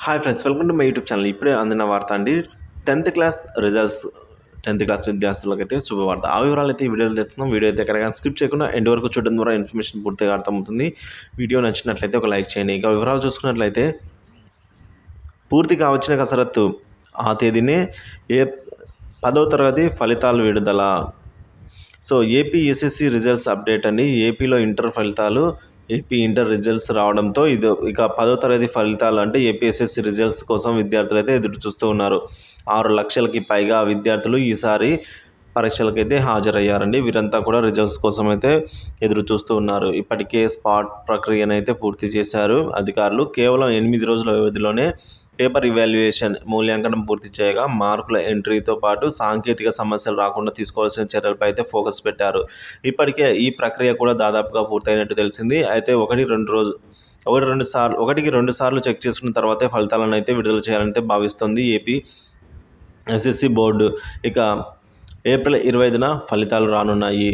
Hi friends, welcome to my YouTube channel. ఇప్పుడే అందిన వార్త అండి. 10th class results 10th class విద్యార్థులకైతే శుభవార్త. ఆ వివరాలు అయితే వీడియోలో తెస్తున్నాం. వీడియో అయితే ఎక్కడ స్కిప్ చేయకుండా ఎండ్ వరకు చూడడం ద్వారా ఇన్ఫర్మేషన్ పూర్తిగా అర్థమవుతుంది. వీడియో నచ్చినట్లయితే ఒక లైక్ చేయండి. ఇక వివరాలు చూసుకున్నట్లయితే పూర్తిగా వచ్చిన కసరత్తు ఆ తేదీనే 10వ తరగతి ఫలితాలు విడుదల. So AP SSC results update అండి. ఏపీలో ఇంటర్ ఫలితాలు ఏపీ ఇంటర్ రిజల్ట్స్ రావడంతో ఇక 10వ తరగతి ఫలితాలు అంటే ఏపీ ఎస్ఎస్సి రిజల్ట్స్ కోసం విద్యార్థులు అయితే ఎదురు చూస్తూ ఉన్నారు. 6 లక్షలకి పైగా విద్యార్థులు ఈసారి పరీక్షలకైతే హాజరయ్యారండి. వీరంతా కూడా రిజల్ట్స్ కోసం అయితే ఎదురు చూస్తూ ఉన్నారు. ఇప్పటికే స్పాట్ ప్రక్రియనైతే పూర్తి చేశారు అధికారులు. కేవలం 8 రోజుల వ్యవధిలోనే పేపర్ ఇవాల్యుయేషన్ మూల్యాంకనం పూర్తి చేయగా మార్కుల ఎంట్రీతో పాటు సాంకేతిక సమస్యలు రాకుండా తీసుకోవాల్సిన చర్యలపై అయితే ఫోకస్ పెట్టారు. ఇప్పటికే ఈ ప్రక్రియ కూడా దాదాపుగా పూర్తయినట్టు తెలిసింది. అయితే ఒకటికి రెండు సార్లు చెక్ చేసుకున్న తర్వాతే ఫలితాలను అయితే విడుదల చేయాలని భావిస్తోంది ఏపీ ఎస్ఎస్సి బోర్డు. ఇక ఏప్రిల్ 25న ఫలితాలు రానున్నాయి.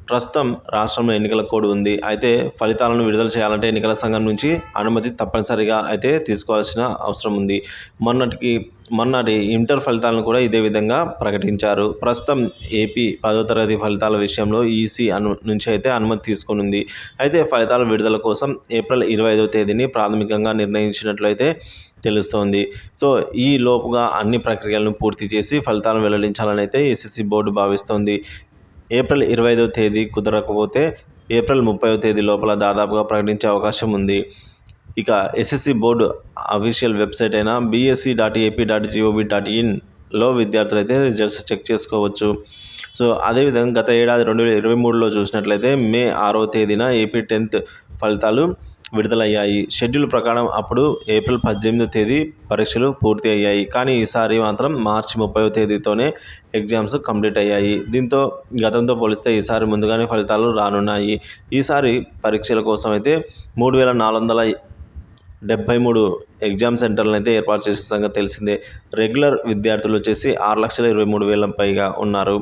ప్రస్తుతం రాష్ట్రంలో ఎన్నికల కోడ్ ఉంది. అయితే ఫలితాలను విడుదల చేయాలంటే ఎన్నికల సంఘం నుంచి అనుమతి తప్పనిసరిగా అయితే తీసుకోవాల్సిన అవసరం ఉంది. మొన్నటి ఇంటర్ ఫలితాలను కూడా ఇదే విధంగా ప్రకటించారు. ప్రస్తుతం ఏపీ 10వ తరగతి ఫలితాల విషయంలో ఈసీ నుంచి అయితే అనుమతి తీసుకునింది. అయితే ఫలితాల విడుదల కోసం ఏప్రిల్ 25వ తేదీని ప్రాథమికంగా నిర్ణయించినట్లయితే తెలుస్తోంది. సో ఈ లోపుగా అన్ని ప్రక్రియలను పూర్తి చేసి ఫలితాలను వెల్లడించాలని అయితే ఎస్ఎస్సి బోర్డు భావిస్తోంది. ఏప్రిల్ 25వ తేదీ కుదరకపోతే ఏప్రిల్ 30వ తేదీ లోపల దాదాపుగా ప్రకటించే అవకాశం ఉంది. ఇక ఎస్ఎస్సి బోర్డు అఫీషియల్ వెబ్సైట్ అయిన bsc.ap.gov.in విద్యార్థులు అయితే రిజల్ట్స్ చెక్ చేసుకోవచ్చు. సో అదేవిధంగా గత ఏడాది 2023లో చూసినట్లయితే మే 6వ తేదీన ఏపీ 10th ఫలితాలు విడుదలయ్యాయి. షెడ్యూల్ ప్రకారం అప్పుడు ఏప్రిల్ 18వ తేదీ పరీక్షలు పూర్తి అయ్యాయి. కానీ ఈసారి మాత్రం మార్చి 30వ తేదీతోనే ఎగ్జామ్స్ కంప్లీట్ అయ్యాయి. దీంతో గతంతో పోలిస్తే ఈసారి ముందుగానే ఫలితాలు రానున్నాయి. ఈసారి పరీక్షల కోసం అయితే 3473 ఎగ్జామ్ సెంటర్లను అయితే ఏర్పాటు చేసిన సంగతి తెలిసిందే. రెగ్యులర్ విద్యార్థులు వచ్చేసి 6,23,000 పైగా ఉన్నారు.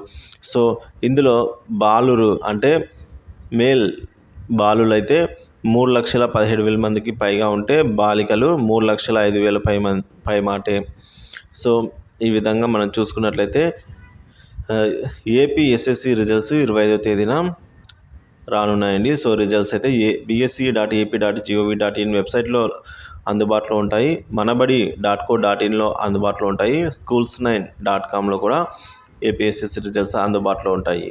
సో ఇందులో బాలురు అంటే మేల్ బాలులు అయితే 3,17,000 మందికి పైగా ఉంటే బాలికలు 3,05,000 పై మాటే. సో ఈ విధంగా మనం చూసుకున్నట్లయితే ఏపీ ఎస్ఎస్సి రిజల్ట్స్ 25వ తేదీన రానున్నాయండి. సో రిజల్ట్స్ అయితే bsc.ap.gov.in వెబ్సైట్లో అందుబాటులో ఉంటాయి. manabadi.co.inలో అందుబాటులో ఉంటాయి. schools9.comలో కూడా ఏపీ ఎస్ఎస్సి రిజల్ట్స్ అందుబాటులో ఉంటాయి.